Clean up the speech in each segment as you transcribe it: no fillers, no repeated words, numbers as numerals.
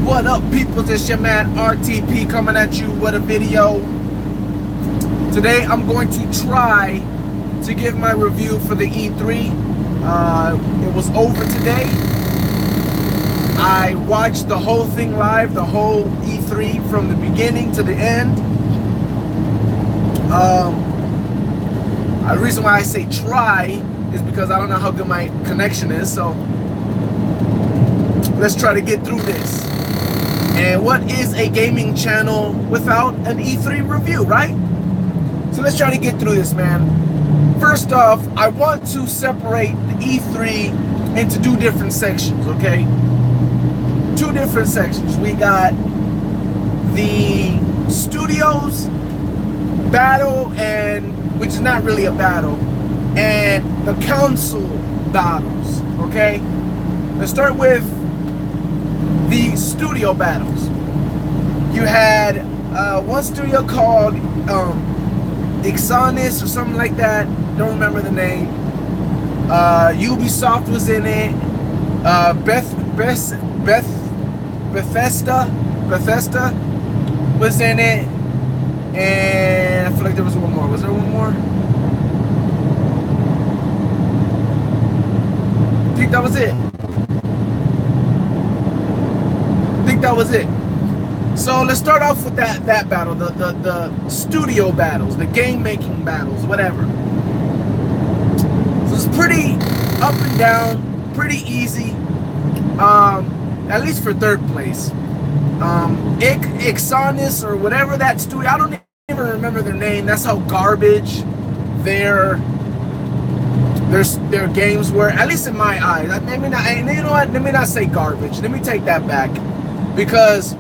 What up, people? It's your man RTP coming at you with a video. Today I'm going to try to give my review for the E3. It was over today. I watched the whole thing live, the whole E3 from the beginning to the end. The reason why I say try is because I don't know how good my connection is, so let's try to get through this. And what is a gaming channel without an E3 review, right? So let's try to get through this, man. First off, I want to separate the E3 into two different sections, okay? Two different sections. We got the studios battle, and which is not really a battle, and the console battles, okay? Let's start with the studio battles. You had one studio called Ixonis or something like that. Don't remember the name. Ubisoft was in it. Bethesda was in it, and I feel like there was one more. Was there one more? I think that was it. That was it. So let's start off with that battle, the studio battles, the game making battles, whatever. So it's pretty up and down, pretty easy, at least for third place. Ixonis or whatever that studio, I don't even remember their name. That's how garbage their games were, at least in my eyes. Maybe not, and you know what? Let me not say garbage. Let me take that back. Because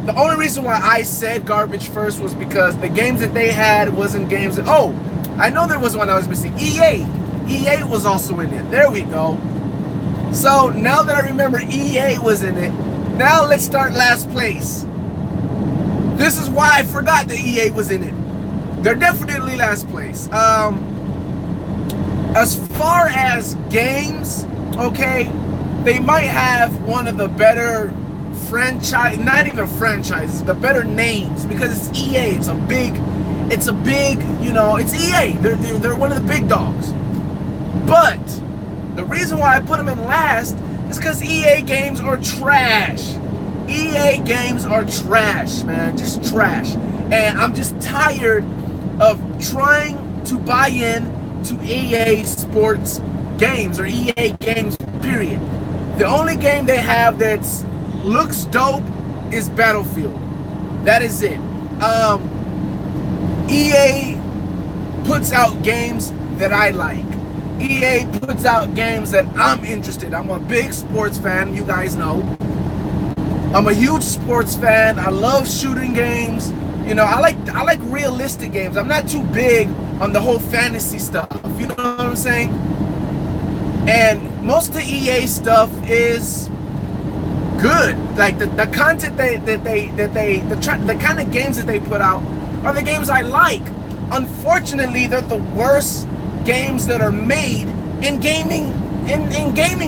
the only reason why I said garbage first was because the games that they had wasn't games that, oh, I know there was one I was missing. EA was also in it. There we go. So now that I remember EA was in it, now let's start last place. This is why I forgot that EA was in it. They're definitely last place. As far as games, okay, they might have one of the better franchise, not even franchises, the better names, because it's EA. It's a big, you know, it's EA. They're one of the big dogs. But the reason why I put them in last is because EA games are trash. EA games are trash, man, just trash. And I'm just tired of trying to buy in to EA Sports games or EA games, period. The only game they have that's looks dope is Battlefield. That is it. EA puts out games that I like. EA puts out games that I'm interested in. I'm a big sports fan, you guys know. I'm a huge sports fan. I love shooting games. You know, I like realistic games. I'm not too big on the whole fantasy stuff. You know what I'm saying? And most of the EA stuff is good. Like the content the kind of games that they put out are the games I like. Unfortunately, they're the worst games that are made in gaming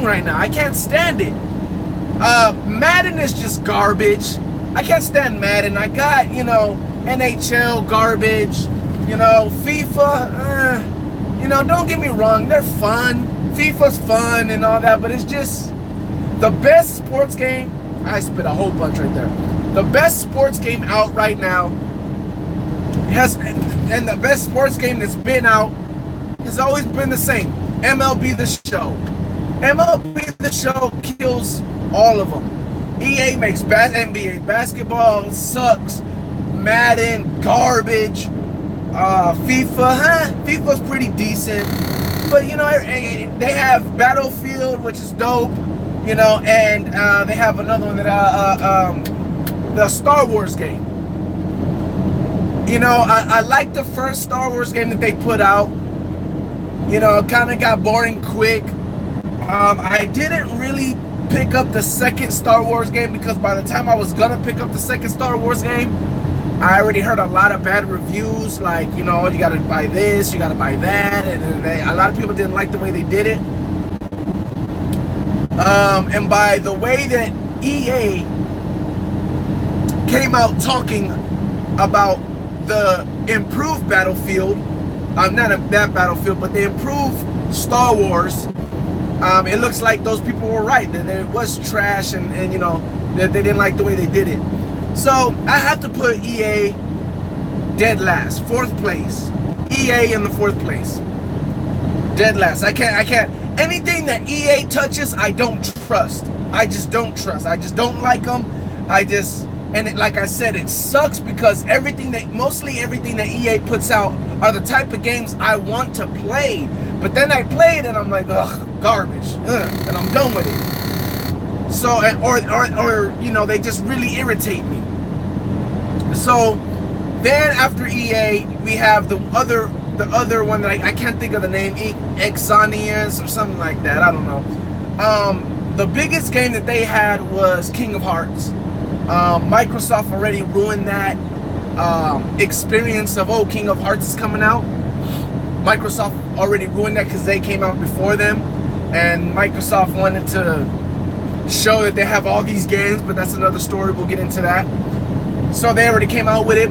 right now. I can't stand it. Madden is just garbage. I can't stand Madden. I got, you know, NHL garbage. You know, FIFA. You know, don't get me wrong, they're fun. FIFA's fun and all that, but it's just the best sports game. I spit a whole bunch right there. The best sports game out right now and the best sports game that's been out has always been the same. MLB The Show. MLB The Show kills all of them. EA makes NBA basketball sucks. Madden garbage. FIFA, FIFA's pretty decent. But you know, they have Battlefield, which is dope. You know, and they have another one that the Star Wars game. You know, I like the first Star Wars game that they put out. You know, it kind of got boring quick. I didn't really pick up the second Star Wars game because by the time I was gonna pick up the second Star Wars game, I already heard a lot of bad reviews, like, you know, you gotta buy this, you gotta buy that, and a lot of people didn't like the way they did it. And by the way that EA came out talking about the improved Battlefield. Not that Battlefield, but the improved Star Wars. It looks like those people were right, that it was trash, and you know, that they didn't like the way they did it. So I have to put EA dead last, 4th place. EA in the 4th place, dead last. I can't. Anything that EA touches, I don't trust. I just don't trust. I just don't like them. Like I said, it sucks because mostly everything that EA puts out are the type of games I want to play. But then I play it and I'm like, ugh, garbage, and I'm done with it. So, or you know, they just really irritate me. So then after EA, we have the other one that I can't think of the name, Exanius or something like that. I don't know. The biggest game that they had was King of Hearts. Microsoft already ruined that experience of, oh, King of Hearts is coming out. Microsoft already ruined that because they came out before them, and Microsoft wanted to show that they have all these games, but that's another story. We'll get into that. So they already came out with it.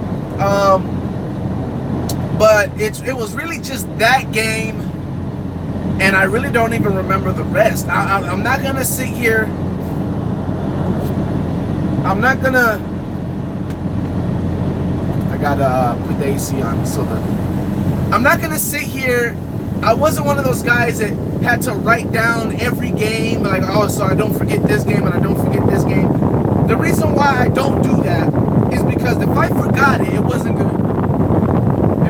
But it was really just that game, and I really don't even remember the rest. I'm not gonna sit here. I'm not gonna. I gotta put the AC on so that I'm not gonna sit here. I wasn't one of those guys that had to write down every game, like, oh, so I don't forget this game and I don't forget this game. The reason why I don't do that is because if I forgot it, it wasn't good.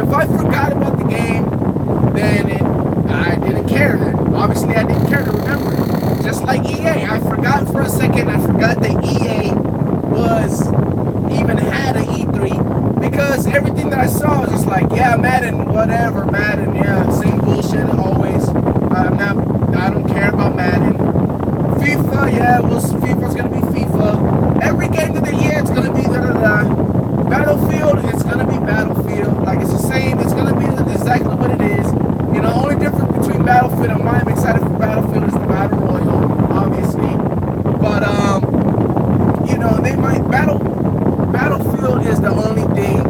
If I forgot about the game, then I didn't care then. Obviously, I didn't care to remember it. Just like EA, I forgot for a second. I forgot that EA even had an E3 because everything that I saw was just like, yeah, Madden, whatever, Madden, yeah, same bullshit always. I don't care about Madden. FIFA, yeah, FIFA's gonna be FIFA. Every game that they hear, it's gonna be da-da-da. Battlefield, it's gonna be Battlefield. Like, it's the same, it's gonna be exactly what it is. You know, only difference between Battlefield and why I'm excited for Battlefield is the Battle Royale, obviously. But, you know, they might, Battlefield is the only thing.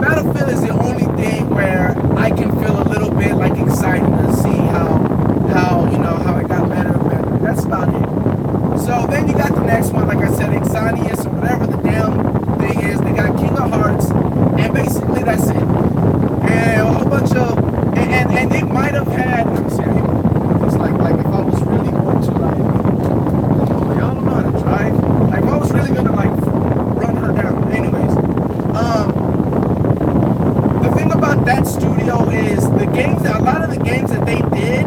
Battlefield is the only thing where I can feel a little bit, like, excited to see how, you know, how it got better and better. That's about it. So then you got the next one, like I said, Exanius or whatever the damn thing is. They got King of Hearts, and basically that's it. And a whole bunch of, and they might have had, let me see, it's like if I was really going to, like, I don't know how to drive. Like, if I was really going to, like, run her down. Anyways, the thing about that studio is a lot of the games that they did,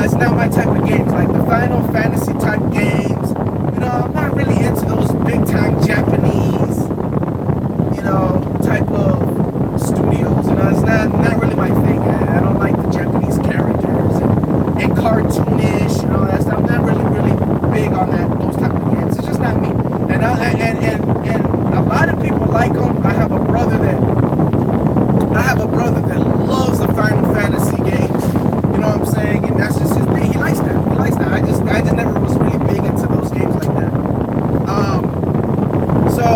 it's not my type of games, like the Final Fantasy type games. You know, I'm not really into those big time Japanese, you know, type of studios. You know, it's not really my thing. I don't like the Japanese characters and cartoonish. You know, I'm not really big on those type of games. It's just not me. And a lot of people like them. I have a brother that loves the Final Fantasy games. You know what I'm saying? And that's just his thing. He likes that. I just never was really big into those games like that. So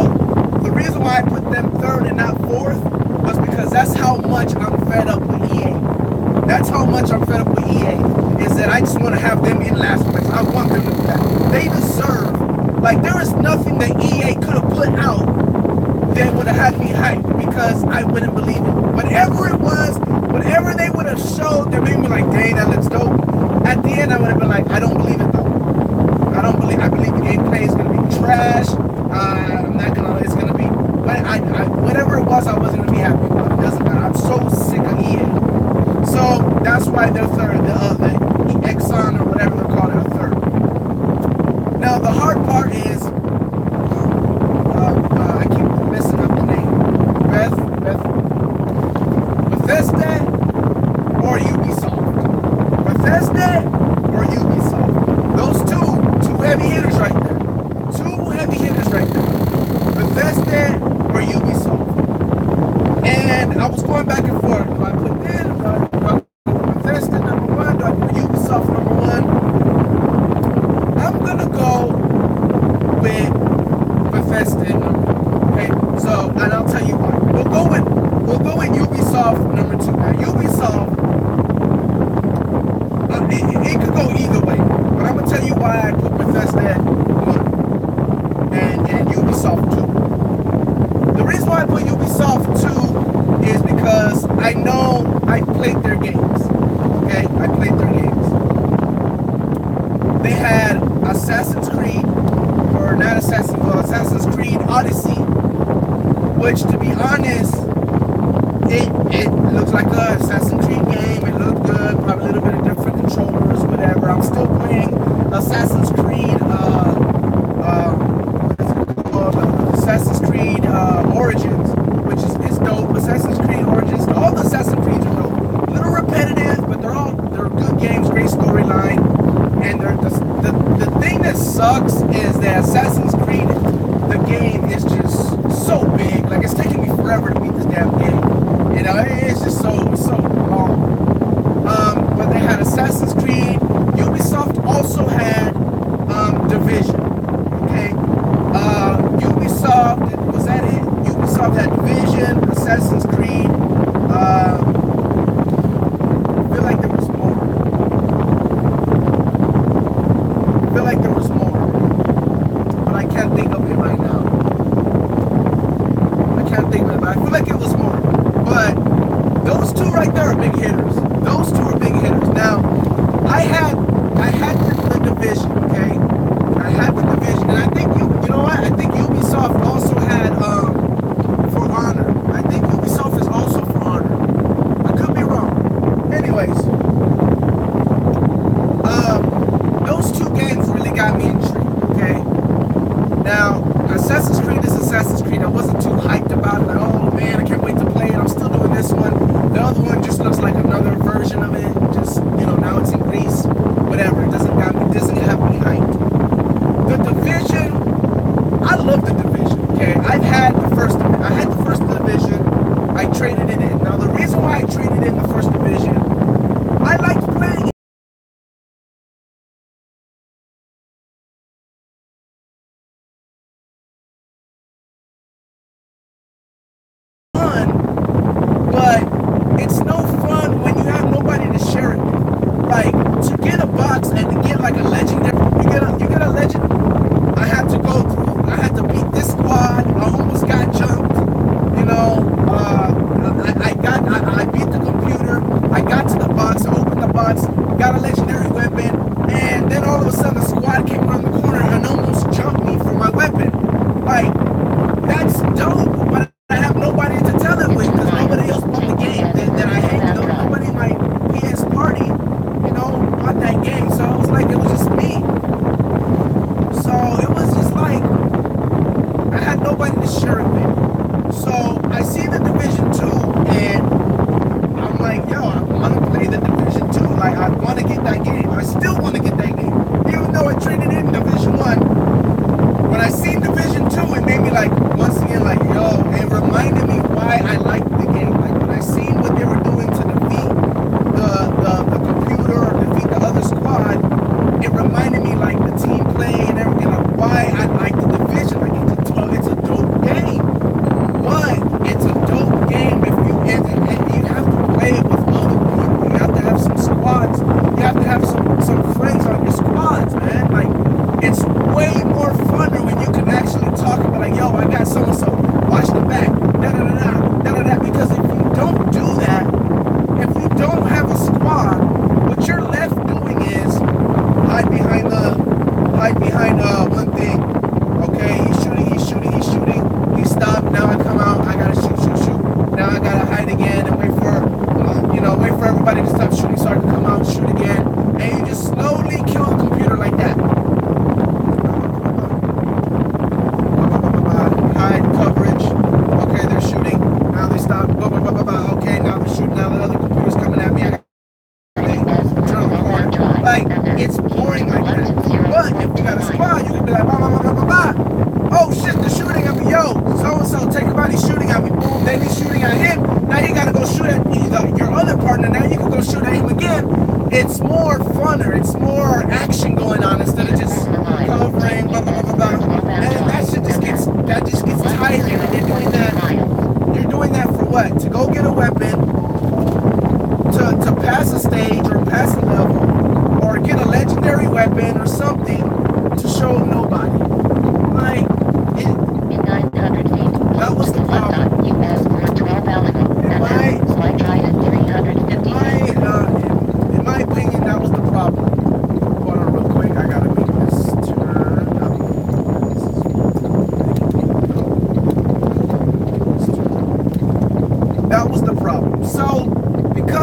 the reason why I put them 3rd and not 4th was because that's how much I'm fed up with EA. That's how much I'm fed up with EA. Is that I just want to have them in last place. I want them to do that. They deserve. Like, there is nothing that EA could have put out that would have had me hyped because I wouldn't believe it. Whatever it was, whatever they would have showed that made me like, dang, that looks dope. At the end, I would have been like, I don't believe it though. I believe the gameplay is going to be trash. It's going to be, whatever it was, I wasn't going to be happy about. It doesn't matter. I'm so sick of EA. So that's why they're 3rd. The Exxon or whatever they're calling it, 3rd. Now, the hard part is, I keep messing up the name. Bethesda or Ubisoft. Bethesda or Ubisoft. Those two heavy hitters right there. Two heavy hitters right there. Bethesda or Ubisoft. And I was going back and forth. Do I put them? Do I put Bethesda number 1? Do I put Ubisoft number 1? I'm gonna go with Bethesda played their games. Okay, I played their games. They had Assassin's Creed, or not Assassin's, well, Assassin's Creed Odyssey, which, to be honest, it looks like a Assassin's Creed game. It looked good, probably a little bit of different controllers, whatever. I'm still playing Assassin's Creed, what is it called? Assassin's Creed Origins, which is dope. Assassin's Creed Origins, all the Assassin's Creeds are dope. A little repetitive, but they're good games, great storyline. And the thing that sucks is that Assassin's Creed, the game is just so big. Like, it's taking me forever to beat this damn game. You know, it's just so long. But they had Assassin's Creed. Ubisoft also had Division. Okay. Ubisoft, was that it? Ubisoft had Division, Assassin's Creed. I feel like there was more. But I can't think of it right now. I feel like it was more. But those two right there are big hitters. Those two are big hitters. Now, I had the Division, okay? I had the Division, and I think you know what? I think Ubisoft also had For Honor. I think Ubisoft is also For Honor. I could be wrong. Anyways, those two games really got me intrigued, okay? Now, Assassin's Creed is Assassin's Creed. I wasn't too hyped about it. Like, oh man, I can't wait to play it. I'm still doing this one. The other one just looks like another version of it. Just, you know, now it's in Greece. Whatever. It doesn't have me hyped. The Division, I love the Division. Okay, I had the first Division. I traded it in. Now the reason why I traded in the first Division, I liked playing it. But it's no fun when you have nobody to share it with. Like, to get a box and to get like a legendary, you get a legend. I had to beat this squad. I almost got jumped. You know, I beat the computer. I got to the box. I opened the box. Got a legendary weapon, and then all of a sudden the squad came around the corner and almost jumped me for my weapon. Like, that's dope, but I have nobody to tell it with because nobody else bought the game that I hate. Nobody in my PS party, you know, bought that game. So I was like, it was just me. So it was just like, I had nobody to share it with. So I see the Division 2 and I'm like, yo, I want to play the Division 2. Like, I want to get that game. I still want to get that game. Even though I traded in Division 1. When I seen Division 2, it made me like, once again, like, yo, it reminded me why I liked the game. Like, when I seen what they were doing to defeat the computer or defeat the other squad, it reminded me, like, the team play and everything, like, why I like the Division. Like, it's a dope game. But it's a dope game if you have to play it with other people. You have to have some squads. You have to have some friends on your squads, man. Like, it's way more funner when you can actually talk about, like, yo, I got so-and-so, watch the back, da-da-da-da, because if you don't do that, if you don't have a squad, what you're left doing is hide behind one thing. Okay, he's shooting, he stopped, now I come out, I gotta shoot, now I gotta hide again and wait for everybody to stop shooting so I can come out and shoot again, and you just slowly kill the computer like that. Hide coverage. Okay, they're shooting. Now they stop. Okay, now they're shooting. Now the other computer's coming at me. I gotta turn on the horn. Like, it's boring like that. But if you got a squad, you can be like, oh shit, they're shooting at me. Yo, so-and-so, take him out. He's shooting at me. Boom, then he's shooting at him. Now you gotta go shoot at your other partner. Now you can go shoot at him again. It's more funner. It's more action going on instead of just covering, And that just gets tiring. And you're doing that for what? To go get a weapon, to pass a stage or pass a level, or get a legendary weapon or something to show nobody. Like, in 900 feet, that was the problem. US for 12 element. Am I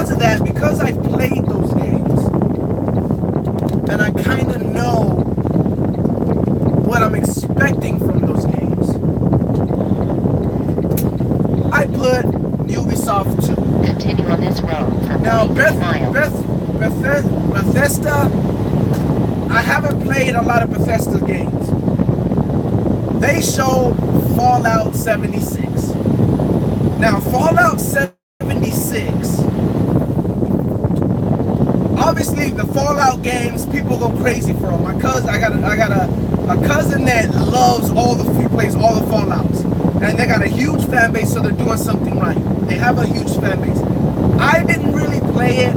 because of that, because I've played those games, and I kind of know what I'm expecting from those games, I put Ubisoft 2. Continue on this road for Now, 40 miles. Bethesda, I haven't played a lot of Bethesda games. They showed Fallout 76. Now, Fallout 76, obviously the Fallout games, people go crazy for them. My cousin, I got a cousin that loves plays all the Fallouts. And they got a huge fan base, so they're doing something right. They have a huge fan base. I didn't really play it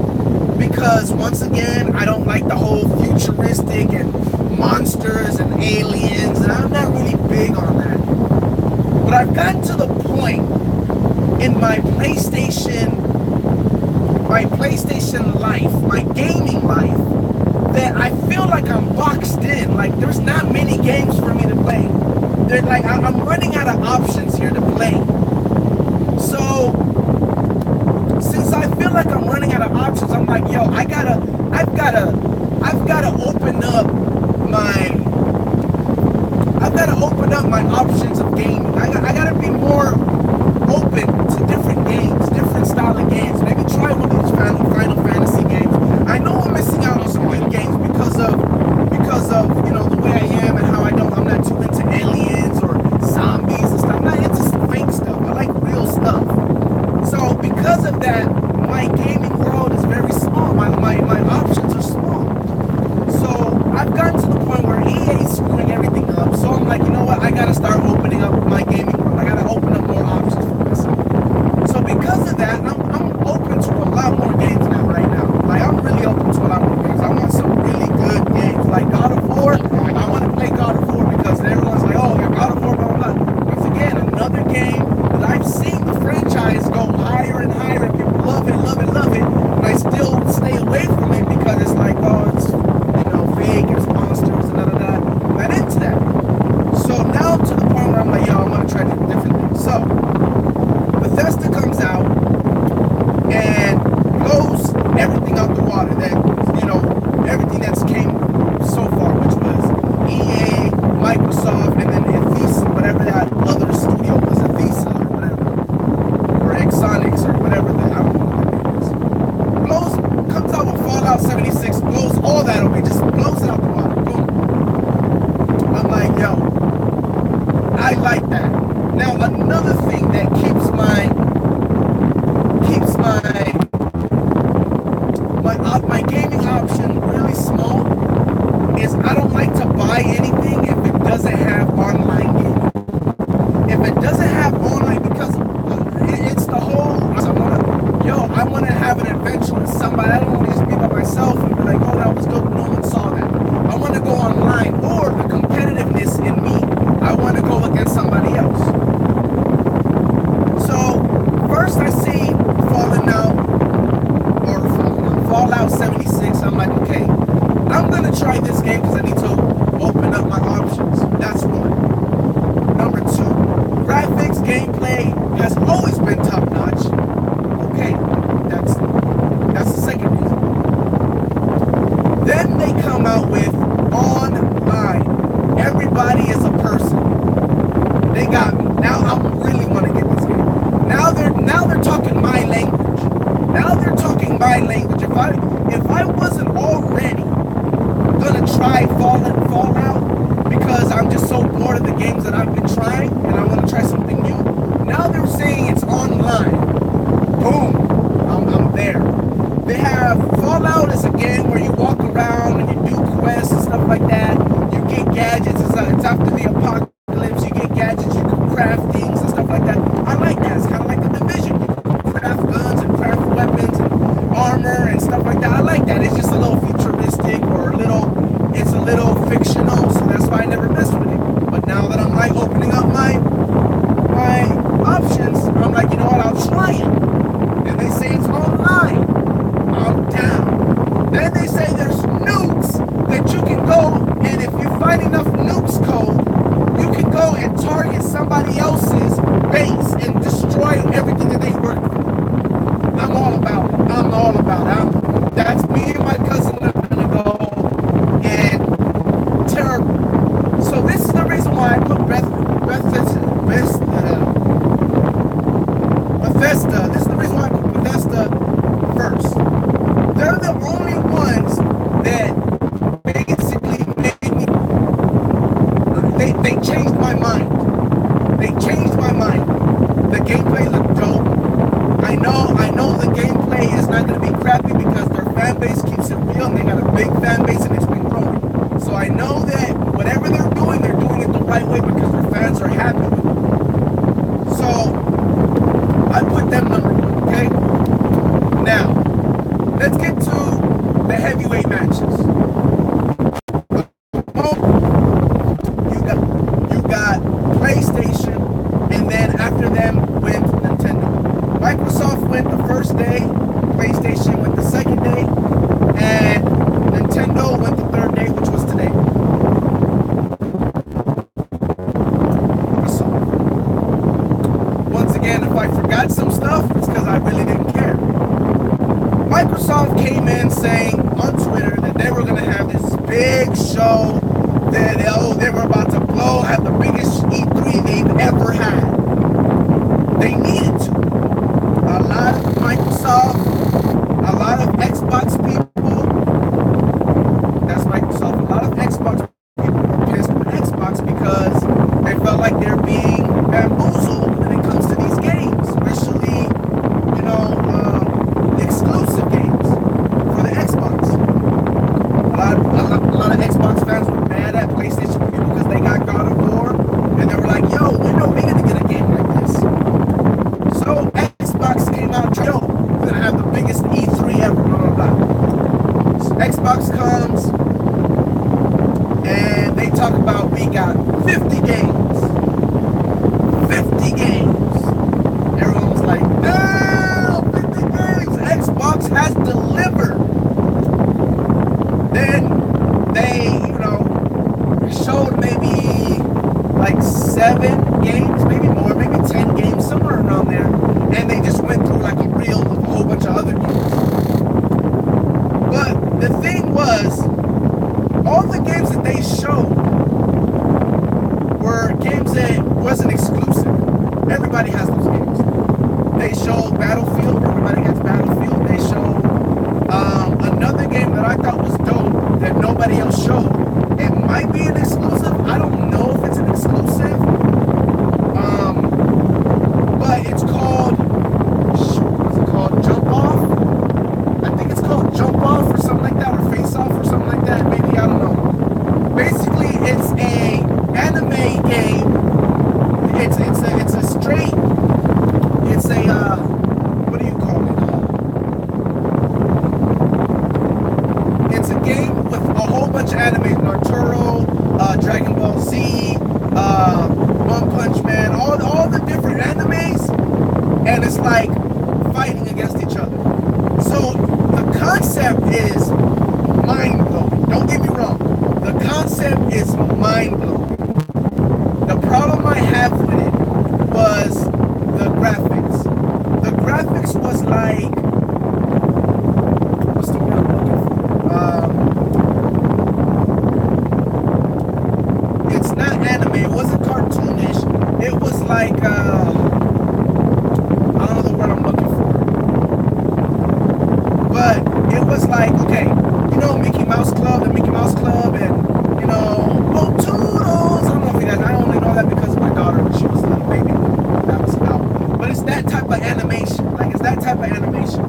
because, once again, I don't like the whole futuristic and monsters and aliens, and I'm not really big on that. But I've gotten to the point in my PlayStation life, my gaming life, that I feel like I'm boxed in. Like, there's not many games for me to play. They're like, I'm running out of options here to play. So, since I feel like I'm running out of options, I'm like, yo, I've gotta open up my options of gaming. I gotta be more open to different games, different style of games. Maybe try one of these Final Fantasy games. I know I'm missing out on some good games because of the way I am and how I'm not too into aliens or zombies and stuff. I'm not into some fake stuff. I like real stuff. So because of that, my gaming world is very small. My options are small. So I've gotten to the point where EA is screwing everything up. So I'm like, you know what? I gotta start opening up my gaming world. I gotta open up more options for myself. So because of that, I'm open to a lot more games now, right now. Like, I'm really open to a lot more games. I want some really good games. Like God of War, I want to play God of War because everyone's like, oh, you're God of War, blah, blah, blah. Once again, another game that I've seen the franchise go higher and higher, and people love it, love it, love it. But I still stay away from it because it's like, oh, it's, fake, it's monsters, and da-da-da. I'm not into that. So now to the point where I'm like, yo, I'm going to try different things. So, Bethesda comes out and blows everything out the water that, everything that's came so far, which was EA, Microsoft, and then Ethos, whatever that other studio was, Ethos or whatever, or Exonix or whatever, I don't know what that is. Comes out with Fallout 76, blows all that away, just blows it out the water, boom. I'm like, yo, I like that. Now, another thing that keeps my gaming option really small is I don't like to buy anything if it doesn't have online gaming. If it doesn't have online, because it's the whole, I want to have an adventure with somebody. I don't want to just be by myself and be like, oh, that was dope, no one saw that. I want to go online, or the competitiveness in me, I want to go against somebody else. So, first I see Fallout 76, I'm like, okay, I'm going to try this game because I need to open up my options. That's one. Number two, graphics, gameplay has always been top notch. Okay, that's the second reason. Then they come out with online. Everybody is a person. They got me. Now I really want to get this game. Now they're talking my language. Now they're talking my language. If I wasn't already gonna try Fallout because I'm just so bored of the games that I've been trying and I want to try something new, now they're saying it's online. Boom, I'm there. They have Fallout is a game where you walk around and you do quests and stuff like that. You get gadgets. It's after the apocalypse. You get gadgets. You can craft things and stuff like that. I like that. It's kind of like the Division. You can craft guns and craft weapons and armor and stuff like that. I like that. It's just a little futuristic or it's a little fictional, so that's why I never messed with it. But now that I'm like opening up my options, I'm like, you know what, I'll try it. And they say it's online. I'm down. Then they say there's nukes that you can go, and if you find enough nukes code, you can go and target somebody else's base and destroy everything that they work for. I'm all about it. I'm all about. That's me and my cousin are gonna go and terrible. So this is the reason why I put Bethesda. This is the reason why I put Bethesda first. They're the only ones that basically made me. They changed my mind. They changed my mind. The gameplay looked dope. I know the gameplay is not going to be crappy because their fan base keeps it real and they got a big fan base and it's been growing. So I know that whatever they're doing it the right way because their fans are happy with it. So I put them number one, okay? Now, let's get to the heavyweight matches. You got PlayStation, and then after them went Nintendo. Microsoft went the first day, PlayStation went the second day, and Nintendo went the third day, which was today. Microsoft. Once again, if I forgot some stuff, it's because I really didn't care. Microsoft came in saying on Twitter that they were going to have this big show, that they were about to have the biggest E3 they've ever had. They needed to. A lot of Microsoft, a lot of Xbox people, that's Microsoft, a lot of Xbox people were pissed with Xbox because they felt like they're being bamboozled when it comes to these games, especially, exclusive games for the Xbox. A lot of Xbox fans were mad at PlayStation people because they got God of War, and they were like, yo, when are we going to get a game like this? So Xbox came out, yo, we're going to have the biggest E3 ever, blah, blah, blah. So Xbox comes, and they talk about, we got 50 games. 50 games. Everyone was like, no, 50 games. Xbox has delivered. Then they, showed maybe like 7 games, maybe more, maybe 10 games, somewhere around there. And they just went through like a reel of a whole bunch of other games. But the thing was, all the games that they showed were games that wasn't exclusive. Everybody has those games. They showed Battlefield, everybody gets Battlefield. They showed another game that I thought was dope that nobody else showed. It might be an exclusive. I don't know if it's an exclusive. But it's called, what's it called? Jump Off? I think it's called Jump Off or something like that, or Face Off or something like that. Maybe, I don't know. Basically, it's a anime game. It's a straight, it's a, what do you call it? It's a game with a whole bunch of anime, Naruto, Dragon Ball Z, One Punch Man, all the different animes, and it's like fighting against each other. So the concept is mind-blowing. Don't get me wrong. The concept is mind-blowing. The problem I have with it was the graphics. The graphics was like, what's the word I'm looking for? It's not anime. It wasn't cartoonish. It was like, I don't know the word I'm looking for. But it was like, okay, Mickey Mouse Club and Mickey Mouse Club and, oh, Toodles. I don't know if you guys, I only know that because of my daughter when she was a little baby. That was about. But it's that type of animation. Like, it's that type of animation.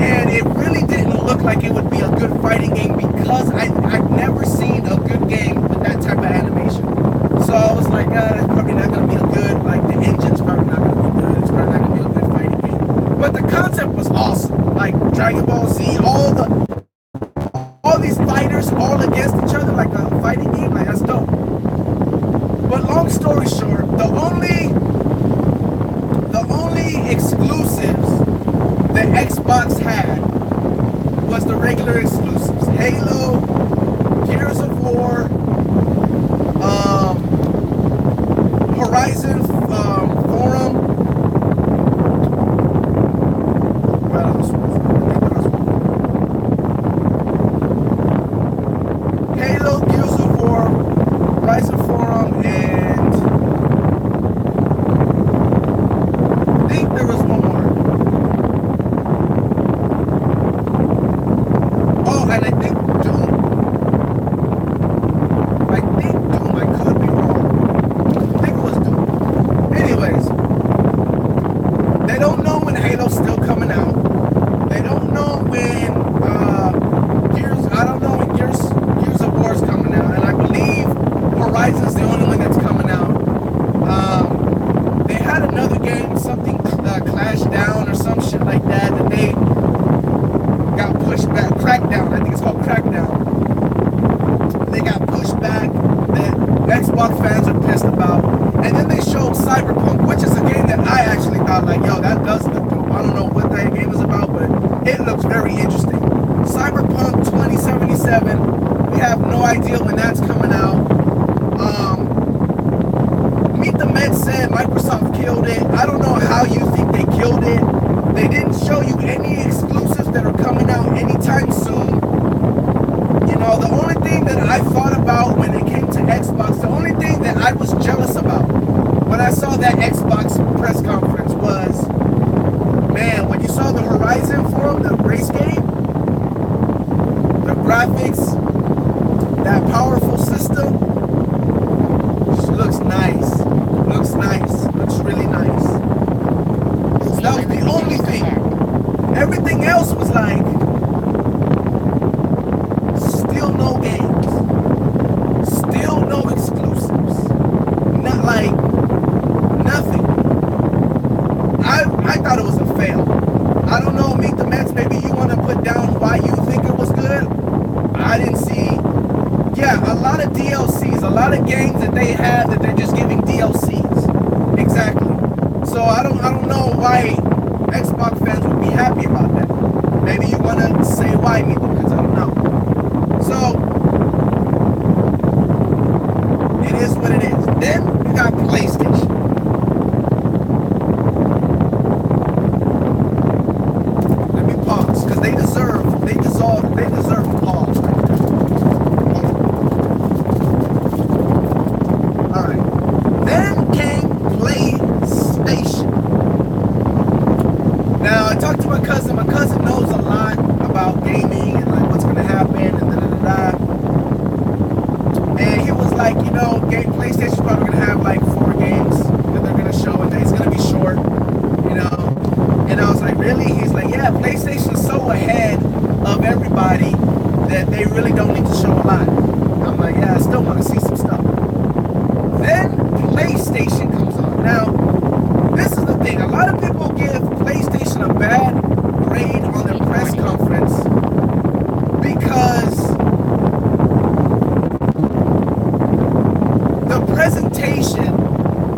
And it really didn't look like it would be a good fighting game because I've never seen a good game with that type of animation. So I was like, it's probably not going to be a good, like, the engine's probably not going to be good. It's probably not going to be a good fighting game. But the concept was awesome. Like, Dragon Ball Z, all these fighters all against each other, like a fighting game, like, that's dope. But long story short, the only exclusives that Xbox had was the regular exclusives. Halo, Gears of War, Horizon Forum. What else was it? Cyberpunk, which is a game that I actually thought like, yo, that does look dope. I don't know what that game is about, but it looks very interesting. Cyberpunk 2077. We have no idea when that's coming out. Meet the Met said Microsoft killed it. I don't know how you think they killed it. They didn't show you any exclusives that are coming out anytime soon. You know, the only thing that I thought about when it came to Xbox, the only thing that I was jealous about when I saw that Xbox press conference was, man, when you saw the Horizon Forum, the race game, the graphics, that powerful system, just looks nice. Looks nice. Looks really nice. So that was the only thing. Everything else was like, still no games. Still no exclusives. Not like, nothing. I thought it was a fail. I don't know, Meet the Mets, maybe you want to put down why you think it was good. I didn't see, yeah, a lot of DLCs, a lot of games that they have that they're just giving DLCs. Exactly. So I don't know why Xbox fans would be happy about that. Maybe you want to say why, Meet the Mets, I don't know. So, it is what it is. Then you got PlayStation. Let me pause, because they deserve a pause right there. Alright. Then came PlayStation. Now, I talked to my cousin. My cousin knows a lot about gaming and like what's going to happen and da-da-da-da. And he was like, you know, PlayStation's probably going to have like 4 games that they're going to show, and it's going to be short, you know. And I was like, really? He's like, yeah, PlayStation's so ahead of everybody that they really don't need to show a lot. I'm like, yeah, I still want to see some stuff. Then PlayStation comes on. Now, this is the thing. A lot of people give PlayStation a bad grade on their press conference because the presentation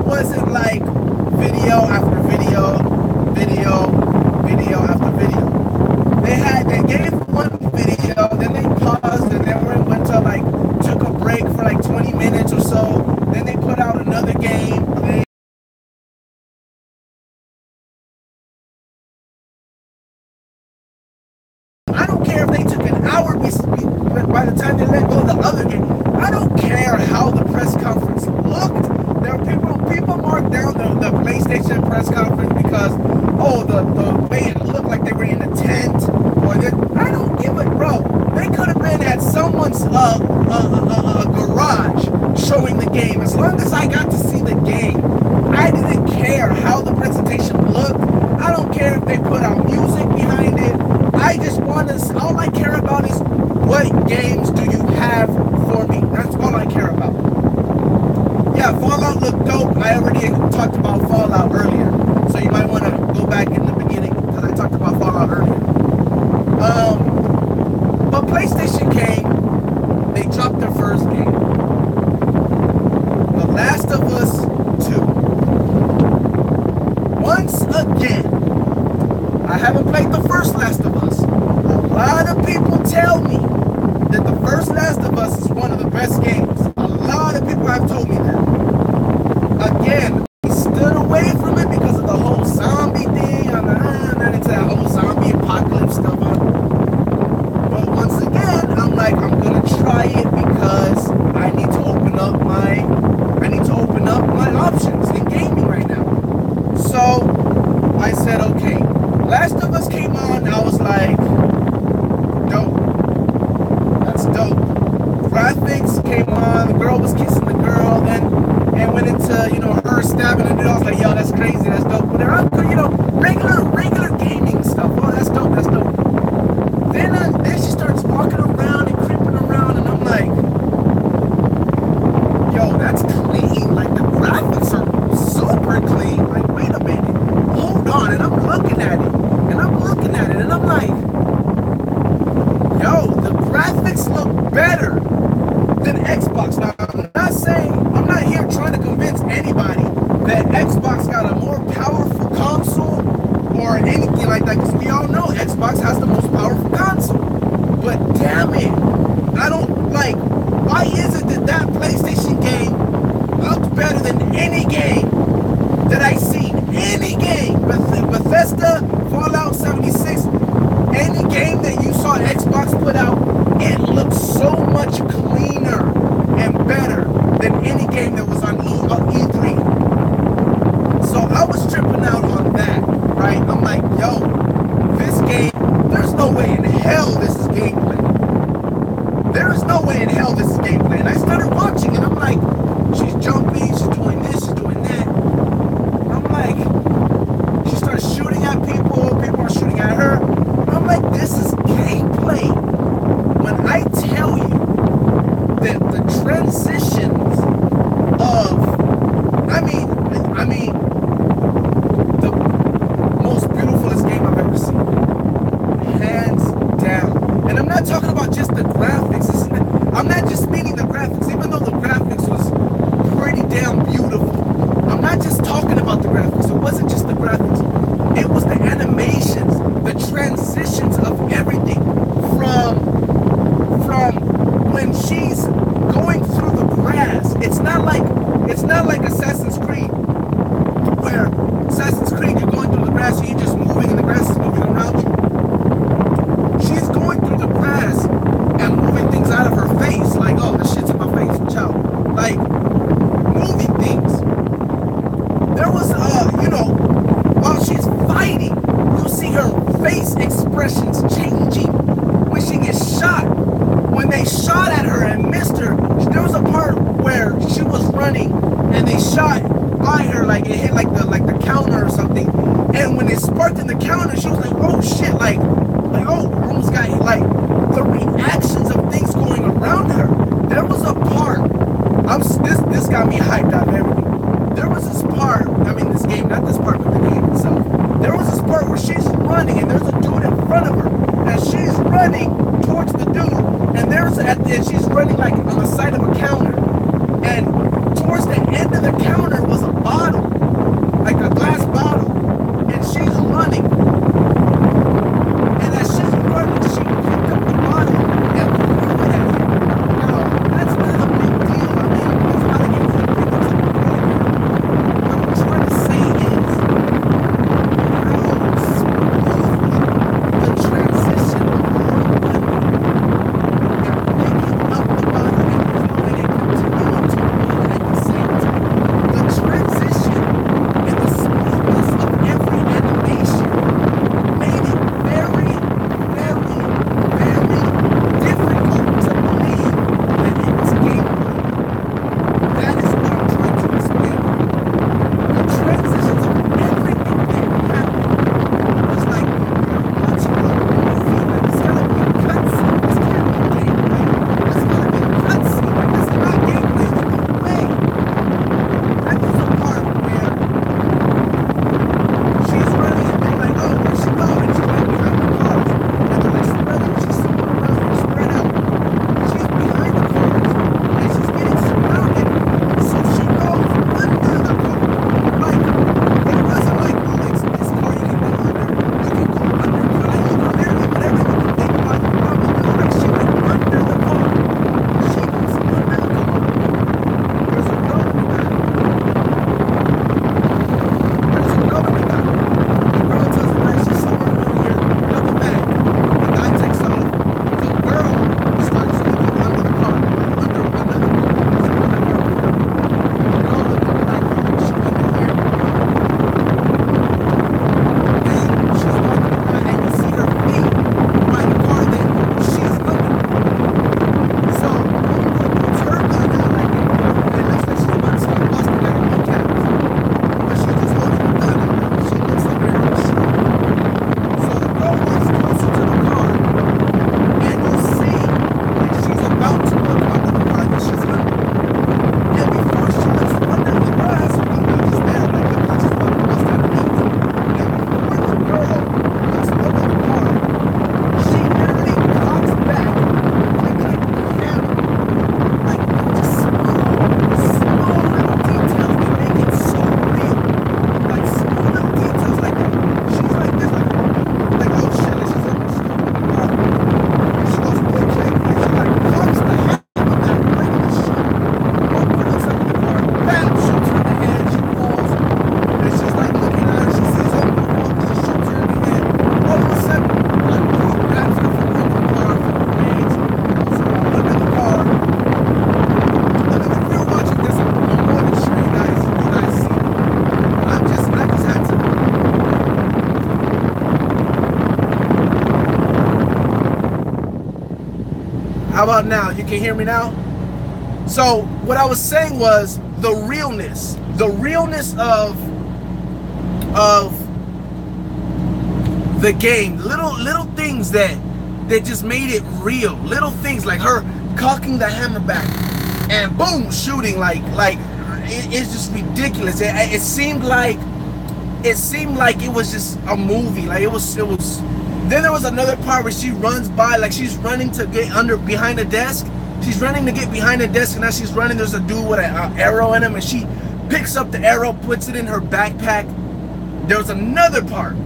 wasn't like video after video, video after video. They gave one video, then they paused, and then went to like, took a break for like 20 minutes or so. Then they put out another game. I don't care if they took an hour by the time they let go of the other game. I don't care how the press conference looked. There were people marked down the PlayStation press conference because, oh, the way it looked like they were in a tent. I don't give a bro. They could have been at someone's garage showing the game. As long as I got to see the game, I didn't care how the presentation looked. I don't care if they put out music behind it. I just want to, all I care about is what games do you have for me? That's all I care about. Yeah, Fallout looked dope. I already talked about Fallout earlier. So you might want to go back in the beginning because I talked about Fallout earlier. But PlayStation came, they dropped their first game. The Last of Us 2. Once again, I haven't played the first Last of Us. A lot of people tell me that the first Last of Us is one of the best games. A lot of people have told me that. Again, I stood away from it because of the whole zombie thing. I'm not into that whole zombie apocalypse stuff. But once again, I'm like, I'm gonna try it because I need to open up my options in gaming right now. So I said, okay. Last of Us came on, I was like, dope. That's dope. Graphics came on, the girl was kissing the girl, and went into, you know, her stabbing the dude. I was like, yo, that's crazy, that's dope. But they're, you know, regular gaming stuff. Oh, that's dope, that's dope. Then she starts walking around and creeping around, and I'm like, yo, that's clean. Like, the graphics are super clean. Like, wait a minute. Hold on. And I'm looking at it. And I'm like, yo, the graphics look better than Xbox. Now, I'm not here trying to convince anybody that Xbox got a more powerful console or anything like that, because we all know Xbox has the most powerful console. But damn it, I don't like. Why is it that that PlayStation game looked better than any game that I seen? Any game, Bethesda, Fallout 76, any game that you saw Xbox put out, it looked so much cleaner and better than any game that was on E3. So I was tripping out on that, right? I'm like, yo, this game, there's no way in hell this is gameplay. There is no way in hell this is gameplay. And I started watching and I'm like, she's jumping, she's doing this, she's doing that. I'm like, she started shooting at people, people are shooting at her. I'm like, this is gameplay. When I tell you that the transitions of, I mean, the most beautifulest game I've ever seen, hands down. And I'm not talking about just the graphics. I'm not just meaning the graphics, even though the graphics was pretty damn beautiful. I'm not just talking about the graphics. It wasn't just the graphics. It was the animations, the transitions of everything from when she's going through the grass. It's not like Assassin's Creed, where Assassin's Creed you're going through the grass and you're just moving and the grass is moving around you. She's going through the grass and moving things out of her face, like, oh, this shit's in my face, child. Like, moving things. There was, while she's fighting, you see her face expressions changing when she gets shot. When they shot at her and missed her, there was a part where she was running and they shot by her, like it hit like the counter or something. And when it sparked in the counter, she was like, oh shit, like oh, I almost got hit. Like the reactions of things going around her. There was a part. This got me hyped out of everything. There was this part. I mean, this game, not this part, but the game itself. There was this part where she's running and there's a dude in front of her, and she's running towards the dude, and she's running like on the side of a counter, and towards the end of the counter was a bottle, like a glass bottle, and she's running. And as she's running, she picked up the bottle and threw it at him. Now, that's not a big deal. I mean, it's not like anything big that's a big deal. What I'm trying to say is how smoothly the transition of her running and picking up the bottle and throwing How about now? You can hear me now? So what I was saying was the realness of the game. Little things that just made it real. Little things like her cocking the hammer back and boom, shooting it's just ridiculous. It seemed like it was just a movie. Like it was. Then there was another part where she runs by, like she's running to get behind a desk. She's running to get behind a desk, and as she's running, there's a dude with an arrow in him, and she picks up the arrow, puts it in her backpack. There was another part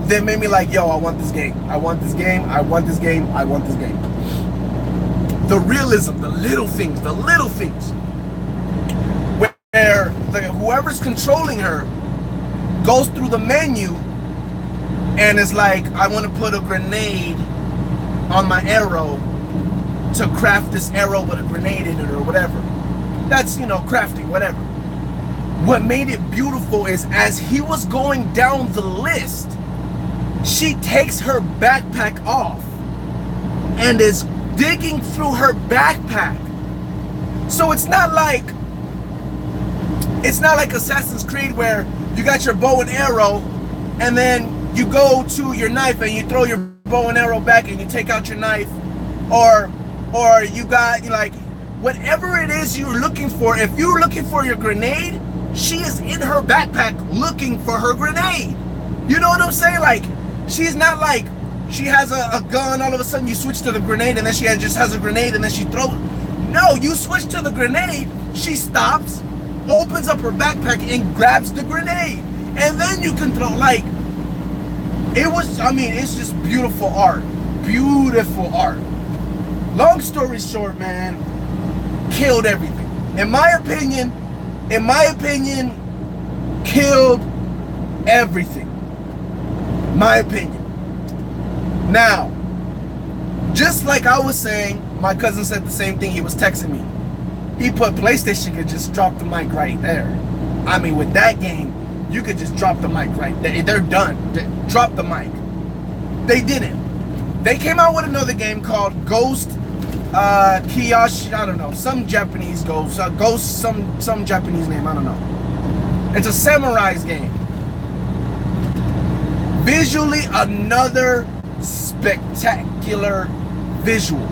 that made me like, yo, I want this game. I want this game. I want this game. I want this game. The realism, the little things. Where whoever's controlling her goes through the menu and is like, I want to put a grenade on my arrow to craft this arrow with a grenade in it or whatever. That's, crafting, whatever. What made it beautiful is as he was going down the list, she takes her backpack off and is digging through her backpack. So it's not like Assassin's Creed where you got your bow and arrow and then you go to your knife and you throw your bow and arrow back and you take out your knife, or you got like whatever it is you're looking for. If you're looking for your grenade, she is in her backpack looking for her grenade. You know what I'm saying? Like she's not like she has a gun, all of a sudden you switch to the grenade and then she just has a grenade and then she throws. No, you switch to the grenade, she stops, opens up her backpack and grabs the grenade, and then you can throw. Like it's just beautiful art. Long story short, man, killed everything. In my opinion, killed everything. My opinion. Now, just like I was saying, my cousin said the same thing. He was texting me. He put PlayStation could just drop the mic right there. I mean, with that game, you could just drop the mic right there. They're done. Drop the mic. They didn't. They came out with another game called Ghost Kiyoshi. I don't know. Some Japanese Ghost. Ghost, some Japanese name. I don't know. It's a samurai's game. Visually, another spectacular visual.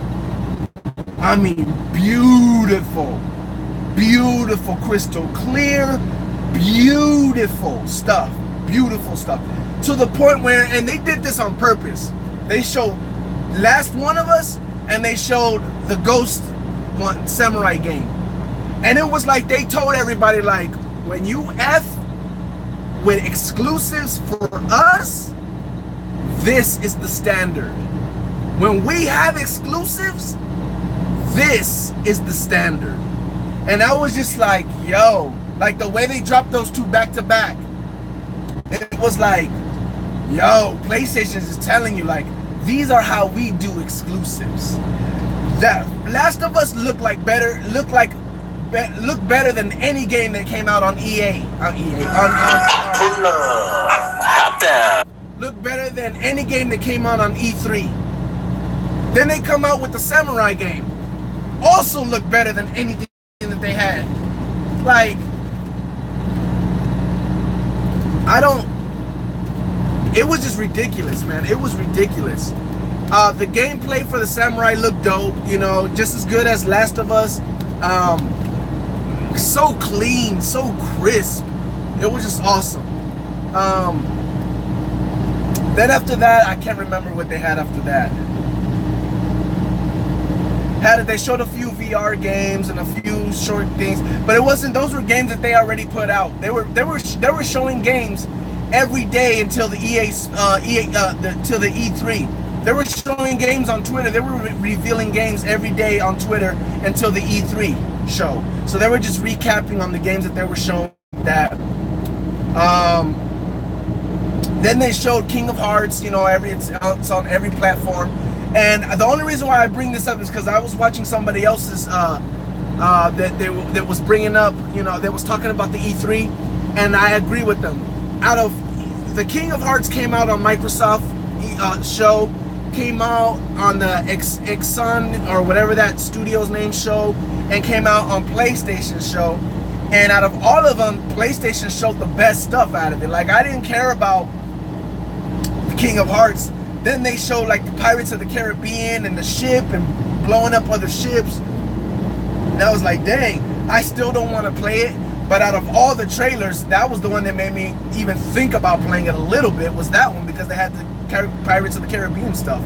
I mean, beautiful, crystal clear, beautiful stuff, to the point where, and they did this on purpose, they showed Last One of Us and they showed the Ghost one samurai game, and it was like they told everybody, like, when you F with exclusives for us, this is the standard. When we have exclusives, this is the standard. And I was just like, yo, like the way they dropped those two back to back, it was like, yo, PlayStation is telling you, like, these are how we do exclusives. That Last of Us looked better than any game that came out on EA. Looked better than any game that came out on E3. Then they come out with the Samurai game. Also looked better than anything that they had. Like, it was just ridiculous, man. It was ridiculous. The gameplay for the Samurai looked dope, just as good as Last of Us. So clean, so crisp. It was just awesome. Then after that, I can't remember what they had after that. They showed a few VR games and a few short things, but it wasn't. Those were games that they already put out. They were showing games every day until the till the E3. They were showing games on Twitter. They were revealing games every day on Twitter until the E3 show. So they were just recapping on the games that they were showing. That. Then they showed King of Hearts. It's on every platform. And the only reason why I bring this up is because I was watching somebody else's that was bringing up, that was talking about the E3, and I agree with them. Out of the King of Hearts came out on Microsoft show, came out on the Exxon or whatever that studio's name show, and came out on PlayStation show. And out of all of them, PlayStation showed the best stuff out of it. Like, I didn't care about King of Hearts. Then they showed like the Pirates of the Caribbean and the ship and blowing up other ships. And I was like, dang, I still don't want to play it. But out of all the trailers, that was the one that made me even think about playing it a little bit, was that one, because they had the Pirates of the Caribbean stuff.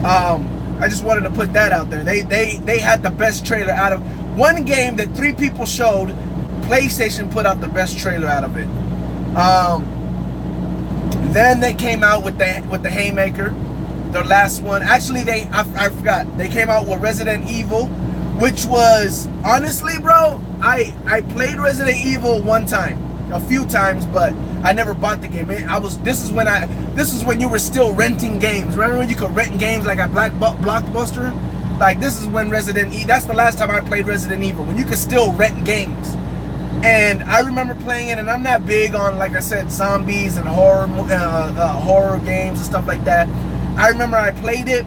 I just wanted to put that out there. They had the best trailer out of one game that 3 people showed. PlayStation put out the best trailer out of it. Then they came out with the Haymaker, their last one. Actually, I forgot. They came out with Resident Evil, which was, honestly, bro, I played Resident Evil one time, a few times, but I never bought the game. This is when you were still renting games. Remember when you could rent games like at Blockbuster? Like, this is when that's the last time I played Resident Evil, when you could still rent games. And I remember playing it, and I'm not big on, like I said, zombies and horror games and stuff like that. I remember I played it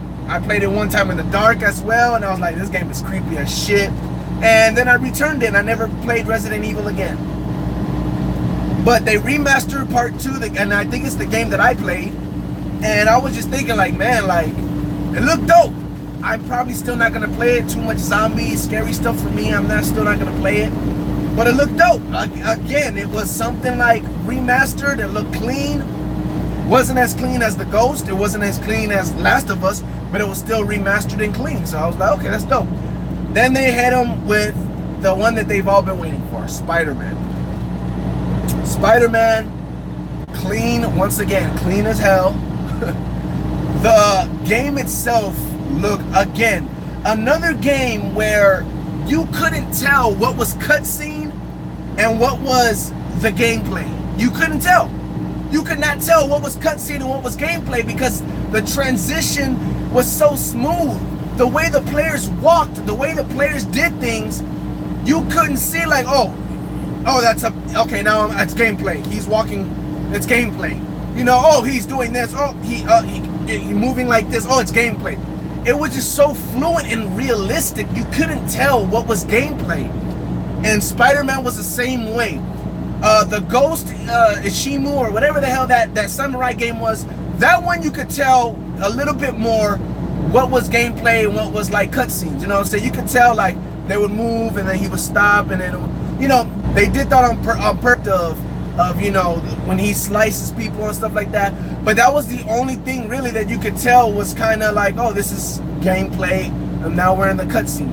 one time in the dark as well, and I was like, this game is creepy as shit. And then I returned it, and I never played Resident Evil again. But they remastered part 2, and I think it's the game that I played. And I was just thinking, like, man, like, it looked dope. I'm probably still not gonna play it. Too much zombies, scary stuff for me. Still not gonna play it. But it looked dope. Again, it was something like remastered. It looked clean. Wasn't as clean as The Ghost. It wasn't as clean as Last of Us, but it was still remastered and clean. So I was like, okay, that's dope. Then they hit them with the one that they've all been waiting for, Spider-Man. Spider-Man, clean, once again, clean as hell. The game itself looked, again, another game where you couldn't tell what was cutscene and what was the gameplay. You couldn't tell. You could not tell what was cutscene and what was gameplay, because the transition was so smooth. The way the players walked, the way the players did things, you couldn't see like, oh, okay, now it's gameplay. He's walking, it's gameplay. You know, oh, he's doing this. Oh, he moving like this. Oh, it's gameplay. It was just so fluent and realistic. You couldn't tell what was gameplay. And Spider-Man was the same way. The Ghost, Ishimu, or whatever the hell that samurai game was, that one you could tell a little bit more what was gameplay and what was like cutscenes. You know, so you could tell like they would move and then he would stop, and then, you know, they did that on purpose of, you know, when he slices people and stuff like that. But that was the only thing really that you could tell was kind of like, oh, this is gameplay, and now we're in the cutscene.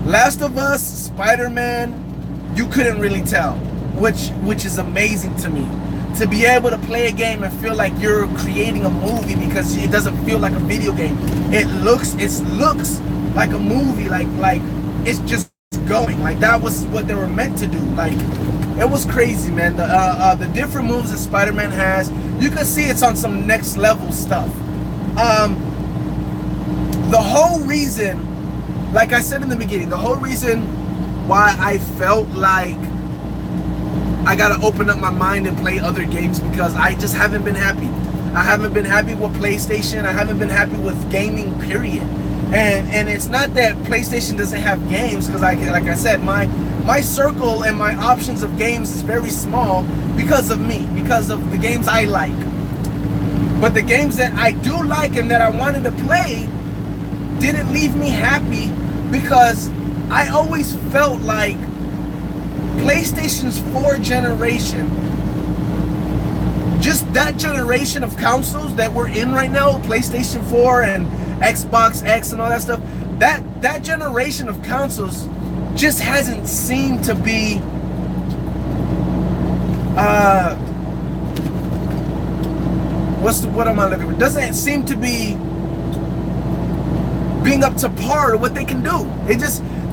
Last of Us, Spider-Man, you couldn't really tell, which is amazing to me. To be able to play a game and feel like you're creating a movie, because it doesn't feel like a video game. It looks like a movie, like it's just going. Like, that was what they were meant to do. Like, it was crazy, man. The different moves that Spider-Man has, you can see it's on some next level stuff. The whole reason, like I said in the beginning, the whole reason why I felt like I gotta open up my mind and play other games, because I just haven't been happy. I haven't been happy with PlayStation. I haven't been happy with gaming, period. And it's not that PlayStation doesn't have games, because like I said, my circle and my options of games is very small because of me, because of the games I like. But the games that I do like and that I wanted to play didn't leave me happy, because I always felt like PlayStation's 4 generation, just that generation of consoles that we're in right now, PlayStation 4 and Xbox X and all that stuff, that generation of consoles just hasn't seemed to be what am I looking for? Doesn't seem to be being up to par to what they can do.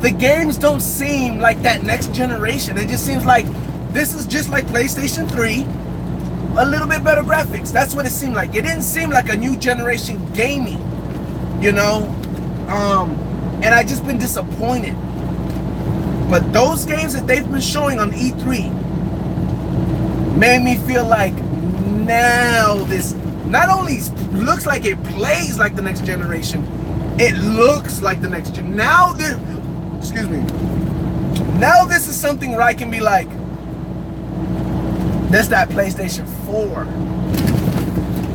The games don't seem like that next generation. It just seems like this is just like PlayStation 3, a little bit better graphics. That's what it seemed like. It didn't seem like a new generation gaming, you know? And I just been disappointed. But those games that they've been showing on E3 made me feel like now this not only looks like it plays like the next generation, it looks like the next gen. Now this, excuse me. Now this is something where I can be like, that's that PlayStation 4.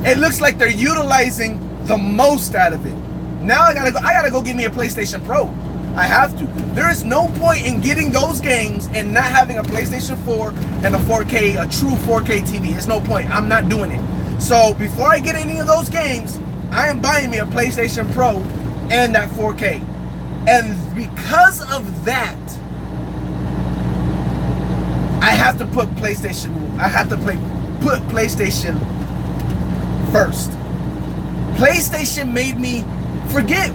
It looks like they're utilizing the most out of it. Now I gotta go get me a PlayStation Pro. I have to. There is no point in getting those games and not having a PlayStation 4 and a 4K, a true 4K TV. There's no point. I'm not doing it. So before I get any of those games, I am buying me a PlayStation Pro and that 4K. And because of that, I have to put PlayStation. I have to put PlayStation first. PlayStation made me forget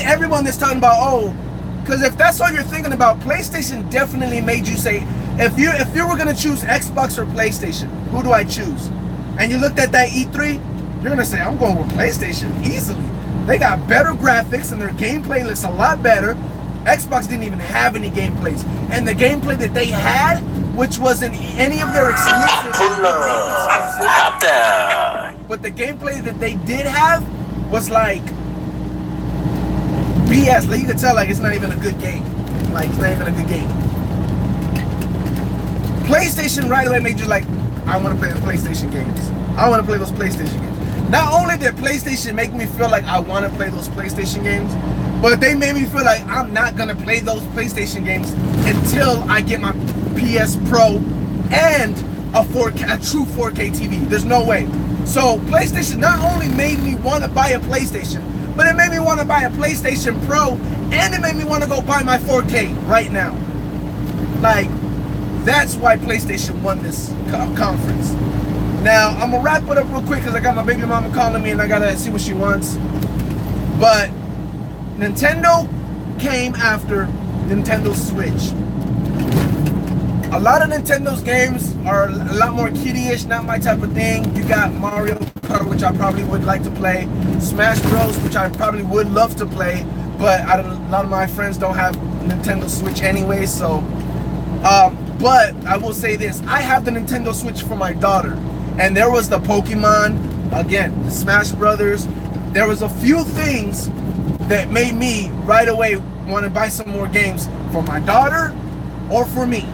everyone that's talking about, oh, because if that's all you're thinking about, PlayStation definitely made you say, if you were gonna choose Xbox or PlayStation, who do I choose? And you looked at that E3, you're gonna say, I'm going with PlayStation easily. They got better graphics and their gameplay looks a lot better. Xbox didn't even have any gameplays, and the gameplay that they had, which wasn't any of their exclusives, but the gameplay that they did have was like BS. Like, you could tell, like, it's not even a good game. Like, it's not even a good game. PlayStation right away made you like, I want to play the PlayStation games. I want to play those PlayStation games. Not only did PlayStation make me feel like I want to play those PlayStation games, but they made me feel like I'm not going to play those PlayStation games until I get my PS Pro and a true 4K TV. There's no way. So PlayStation not only made me want to buy a PlayStation, but it made me want to buy a PlayStation Pro, and it made me want to go buy my 4K right now. Like, that's why PlayStation won this conference. Now, I'm going to wrap it up real quick because I got my baby mama calling me and I got to see what she wants. But Nintendo came after Nintendo Switch. A lot of Nintendo's games are a lot more kiddie-ish, not my type of thing. You got Mario Kart, which I probably would like to play. Smash Bros, which I probably would love to play, but a lot of my friends don't have Nintendo Switch anyway, so. But I will say this, I have the Nintendo Switch for my daughter, and there was the Pokemon, again, the Smash Brothers. There was a few things that made me right away want to buy some more games for my daughter or for me.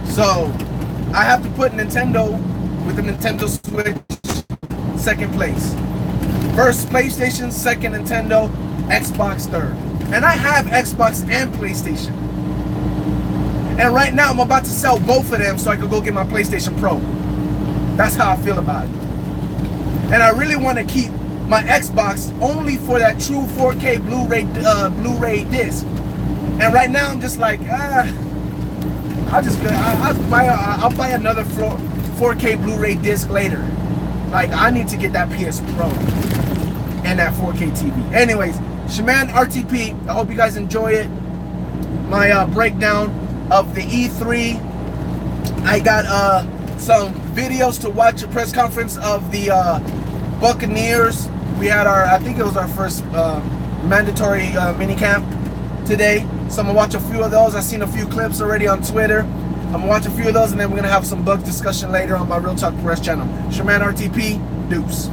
So I have to put Nintendo with the Nintendo Switch second place. First PlayStation, second Nintendo, Xbox third. And I have Xbox and PlayStation. And right now I'm about to sell both of them so I can go get my PlayStation Pro. That's how I feel about it. And I really want to keep my Xbox only for that true 4K Blu-ray disc. And right now I'm just like, I'll buy another 4K Blu-ray disc later. Like, I need to get that PS Pro and that 4K TV. Anyways, Shaman RTP, I hope you guys enjoy it. My breakdown of the E3. I got some videos to watch a press conference of the Buccaneers. We had I think it was our first mandatory mini camp today. So I'm gonna watch a few of those. I've seen a few clips already on Twitter. I'm gonna watch a few of those, and then we're gonna have some Bucs discussion later on my Real Talk Press channel. Shaman RTP, deuce.